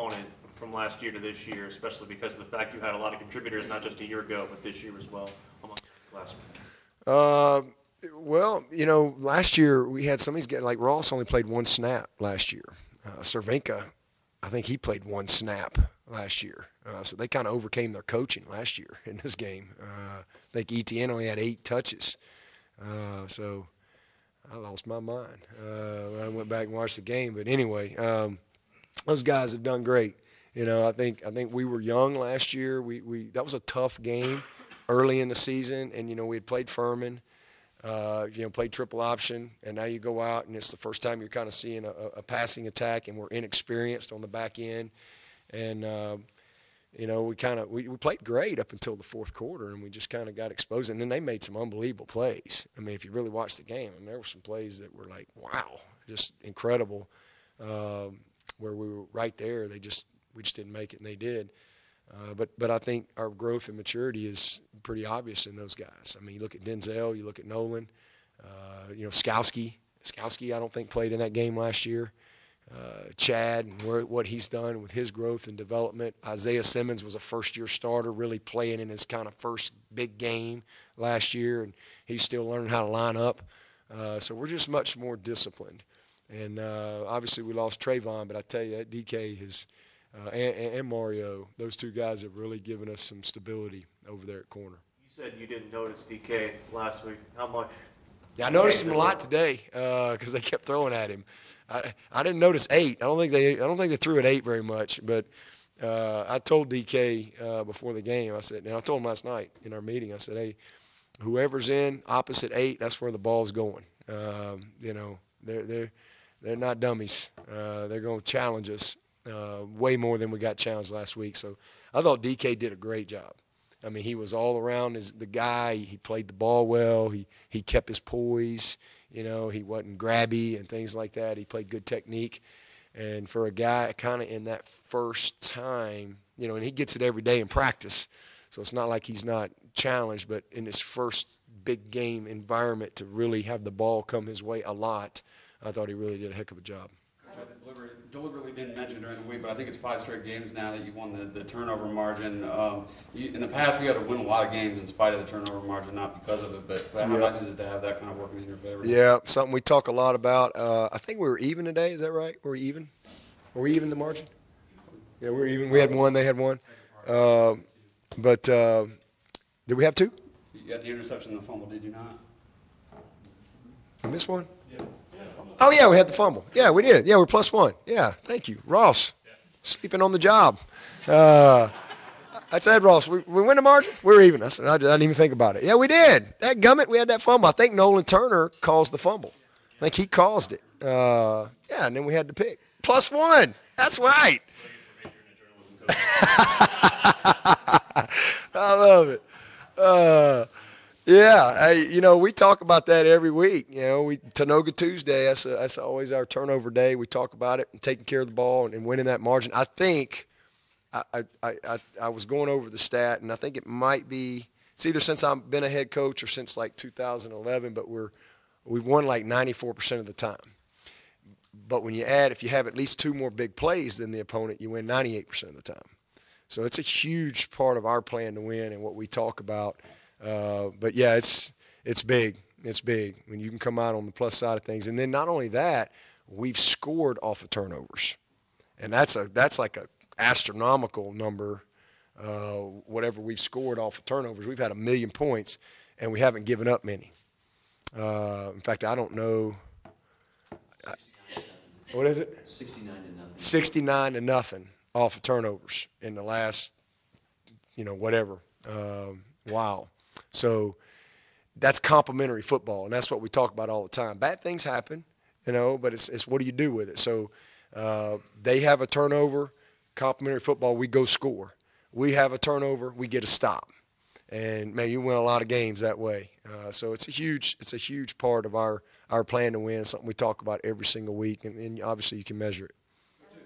opponent from last year to this year, especially because of the fact you had a lot of contributors, not just a year ago, but this year as well, among classmen? Well, you know, last year we had some of these guys, like Ross only played one snap last year. Cervenka, I think he played one snap last year. So they kind of overcame their coaching last year in this game. I think ETN only had 8 touches. So I lost my mind when I went back and watched the game. But anyway, those guys have done great. You know, I think we were young last year. That was a tough game early in the season, and you know we had played Furman. You know, played triple option, and now you go out, and it's the first time you're kind of seeing a passing attack, and we're inexperienced on the back end. And, you know, we played great up until the fourth quarter, and we just kind of got exposed. And then they made some unbelievable plays. I mean, if you really watch the game, I mean, there were some plays that were like, wow, just incredible, where we were right there. We just didn't make it, and they did. But I think our growth and maturity is pretty obvious in those guys. I mean, you look at Denzel, you look at Nolan, you know, Skowski. Skowski, I don't think, played in that game last year. Chad and what he's done with his growth and development. Isaiah Simmons was a first-year starter, really playing in his kind of first big game last year, and he's still learning how to line up. So we're just much more disciplined. And obviously we lost Trayvon, but I tell you, that DK has and Mario, those two guys have really given us some stability over there at corner. You said you didn't notice DK last week. How much? Yeah, I noticed him a lot today because they kept throwing at him. I didn't notice 8. I don't think they threw at 8 very much. But I told DK before the game. I said, and I told him last night in our meeting. I said, hey, whoever's in opposite 8, that's where the ball's going. You know, they're not dummies. They're going to challenge us. Way more than we got challenged last week. So I thought DK did a great job. I mean, he was all around as the guy. He played the ball well. He kept his poise. You know, he wasn't grabby and things like that. He played good technique. And for a guy kind of in that first time, you know, and he gets it every day in practice. So it's not like he's not challenged, but in his first big game environment to really have the ball come his way a lot, I thought he really did a heck of a job. Deliberately didn't mention during the week, but I think it's 5 straight games now that you won the turnover margin. In the past, you had to win a lot of games in spite of the turnover margin, not because of it. But how nice is it to have that kind of working in your favor? Yeah, something we talk a lot about. I think we were even today. Is that right? Were we even? Were we even the margin? Yeah, we were even. We had 1. They had 1. But did we have 2? You got the interception and the fumble, did you not? I missed 1? Yeah. Oh, yeah, we had the fumble. Yeah, we did. Yeah, we're +1. Yeah, thank you. Ross, sleeping on the job. I said, Ross, we win the margin? We're even. I said, I didn't even think about it. Yeah, we did. That gummit, we had that fumble. I think Nolan Turner caused the fumble. I think he caused it. Yeah, and then we had to pick. +1. That's right. I love it. Yeah, you know, we talk about that every week. You know, Tanoga Tuesday, that's always our turnover day. We talk about it and taking care of the ball and winning that margin. I think I was going over the stat, and I think it might be it's either since I've been a head coach or since like 2011, but we've won like 94% of the time. But when you add, if you have at least 2 more big plays than the opponent, you win 98% of the time. So it's a huge part of our plan to win and what we talk about. But yeah, it's big. It's big when you can come out on the plus side of things. And then not only that, we've scored off of turnovers, and that's like a astronomical number. Whatever we've scored off of turnovers, we've had 1 million points, and we haven't given up many. In fact, I don't know. What is it? 69 to nothing off of turnovers in the last, whatever. Wow. So that's complimentary football, and that's what we talk about all the time. Bad things happen, but it's what do you do with it? So they have a turnover, complimentary football, we go score. We have a turnover, we get a stop. And, man, you win a lot of games that way. So it's a huge part of our plan to win. It's something we talk about every single week, and obviously you can measure it.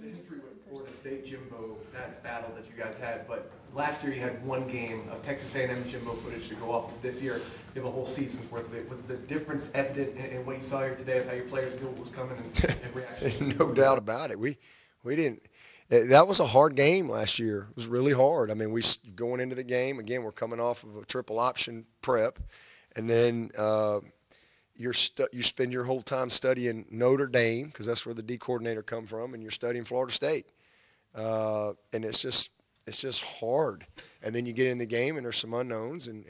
There's history with Florida State Jimbo, that battle that you guys had, but last year you had 1 game of Texas A&M Jimbo footage to go off of. This year you have a whole season's worth of it. Was the difference evident in what you saw here today of how your players knew what was coming and reactions? No doubt about it. We didn't. That was a hard game last year. It was really hard. I mean, going into the game, again, we're coming off of a triple option prep, and then you spend your whole time studying Notre Dame, because that's where the D coordinator come from, and you're studying Florida State. And it's just hard. And then you get in the game, and there's some unknowns, and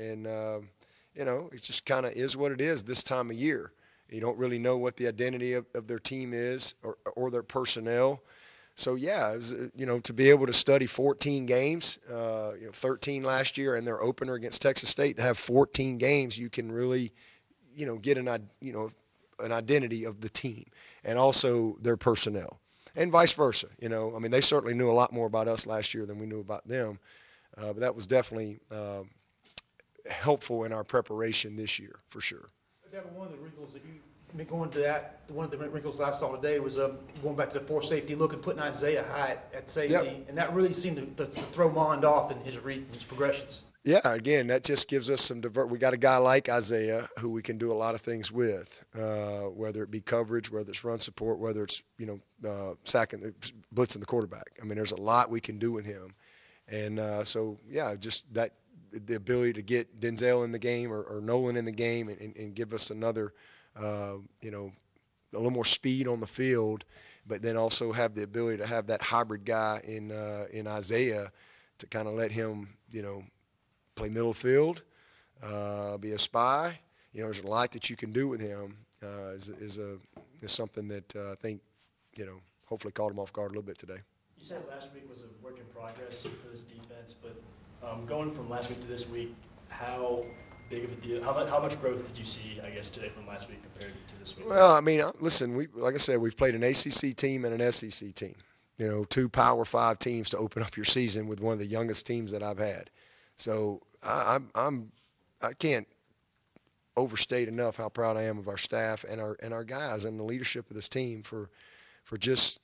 you know, it just kind of is what it is this time of year. You don't really know what the identity of their team is or their personnel. So, yeah, it was, you know, to be able to study 14 games, 13 last year, and their opener against Texas State, to have 14 games, you can really, you know, get an identity of the team and also their personnel, and vice versa. You know, I mean, they certainly knew a lot more about us last year than we knew about them, but that was definitely helpful in our preparation this year, for sure. Dabo, one of the wrinkles that going to that, one of the wrinkles I saw today was going back to the 4 safety look and putting Isaiah high at safety, Yep. and that really seemed to throw Mond off in his progressions. Yeah, again, that just gives us some we got a guy like Isaiah who we can do a lot of things with, whether it be coverage, whether it's run support, whether it's, you know, sacking, blitzing the quarterback. I mean, there's a lot we can do with him. And so, yeah, just that the ability to get Denzel in the game or Nolan in the game and give us another, you know, a little more speed on the field, but then also have the ability to have that hybrid guy in Isaiah to kind of let him, you know, play middle field, be a spy. You know, there's a lot that you can do with him. Is something that I think, you know, hopefully caught him off guard a little bit today. You said last week was a work in progress for this defense, but going from last week to this week, how big of a deal, how much growth did you see, I guess, today from last week compared to this week? Well, I mean, listen, like I said, we've played an ACC team and an SEC team. You know, 2 Power 5 teams to open up your season with one of the youngest teams that I've had. So I can't overstate enough how proud I am of our staff and our guys and the leadership of this team for just,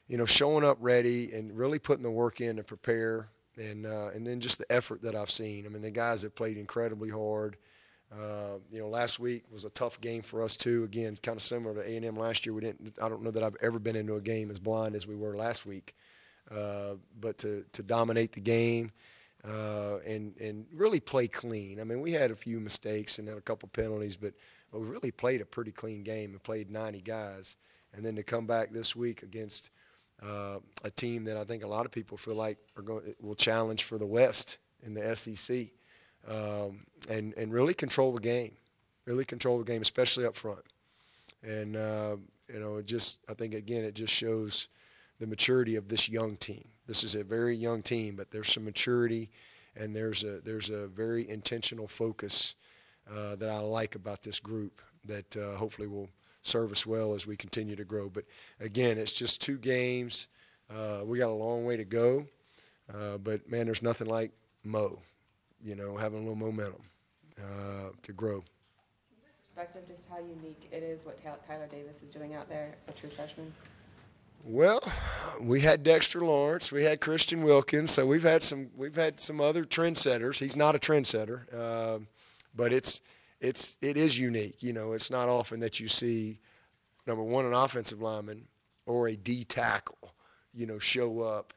you know, showing up ready and really putting the work in to prepare, and then just the effort that I've seen. I mean, the guys have played incredibly hard. You know, last week was a tough game for us too. Again, kind of similar to A&M last year. I don't know that I've ever been into a game as blind as we were last week. But to dominate the game and really play clean. I mean, we had a few mistakes and had a couple penalties, but we really played a pretty clean game and played 90 guys. And then to come back this week against a team that I think a lot of people feel like will challenge for the West in the SEC, and really control the game, especially up front. And you know, I think again it just shows the maturity of this young team. This is a very young team, but there's some maturity, and there's a very intentional focus that I like about this group that hopefully will serve us well as we continue to grow. But again, it's just 2 games. We got a long way to go, but man, there's nothing like Mo, you know, having a little momentum to grow. Perspective, just how unique it is what Tyler Davis is doing out there, a true freshman. Well, we had Dexter Lawrence, we had Christian Wilkins, so we've had some other trendsetters. He's not a trendsetter, but it is unique. You know, it's not often that you see, number one, an offensive lineman or a D tackle, you know, show up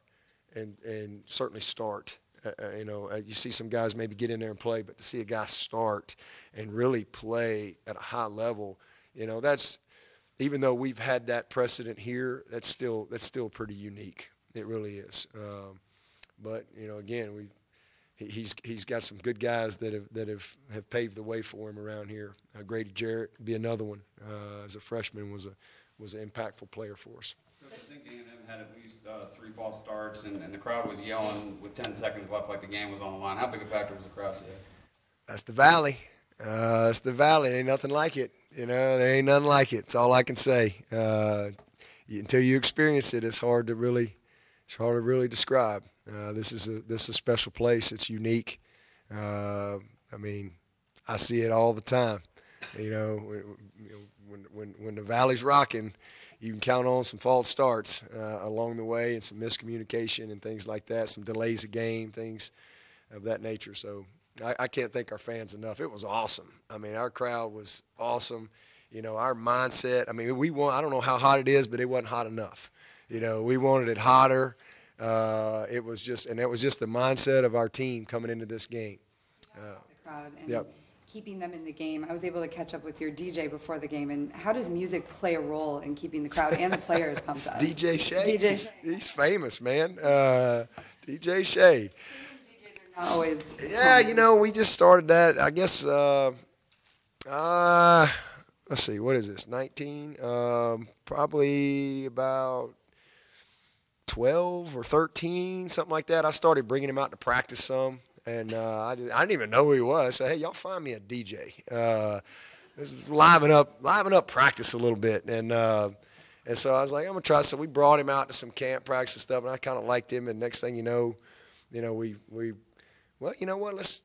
and certainly start. You know, you see some guys maybe get in there and play, but to see a guy start and really play at a high level, you know, that's, even though we've had that precedent here, that's still pretty unique. It really is. But you know, again, he's got some good guys that have paved the way for him around here. Grady Jarrett would be another one. As a freshman, was an impactful player for us. I think A&M had at least 3 false starts, and the crowd was yelling with 10 seconds left, like the game was on the line. How big a factor was the crowd today? That's the Valley. That's the Valley. Ain't nothing like it. You know, there ain't nothing like it. It's all I can say. Until you experience it, it's hard to really describe. This is a special place. It's unique. I mean, I see it all the time. You know, when the Valley's rocking, you can count on some false starts along the way and some miscommunication and things like that, some delays of game, things of that nature. So I can't thank our fans enough. It was awesome. I mean, our crowd was awesome. You know, our mindset. I mean, I don't know how hot it is, but it wasn't hot enough. You know, we wanted it hotter. It was just, and that was just the mindset of our team coming into this game. The crowd and Yep. keeping them in the game. I was able to catch up with your DJ before the game, and how does music play a role in keeping the crowd and the players pumped up? DJ Shea, DJ Shea. he's famous, man. DJ Shea. DJs are not always. Yeah, you know, we just started that. I guess. Let's see, what is this? 19? Probably about 12 or 13, something like that. I started bringing him out to practice some, and I didn't even know who he was. I said, hey, y'all find me a DJ. This is liven up practice a little bit, and so I was like, I'm gonna try. So we brought him out to some camp practice and stuff, and I kind of liked him. And next thing you know, we well, you know what?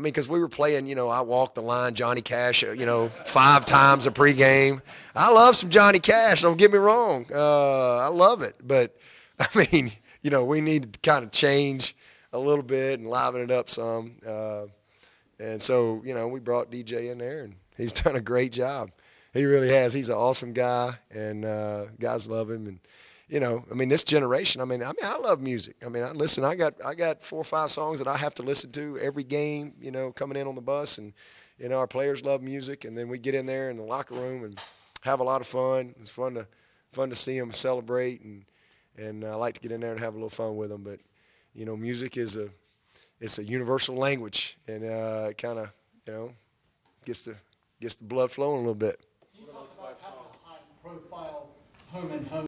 Because we were playing, I walked the line, Johnny Cash, 5 times a pregame. I love some Johnny Cash, don't get me wrong. I love it. But, we need to kind of change a little bit and liven it up some. And so, we brought DJ in there, and he's done a great job. He really has. He's an awesome guy, and guys love him. And, this generation, I love music. I got 4 or 5 songs that I have to listen to every game, coming in on the bus. And, our players love music. And then we get in there in the locker room and have a lot of fun. It's fun to see them celebrate. And I like to get in there and have a little fun with them. But, music is it's a universal language. And it kind of, gets the blood flowing a little bit. You talked about having a high-profile home and home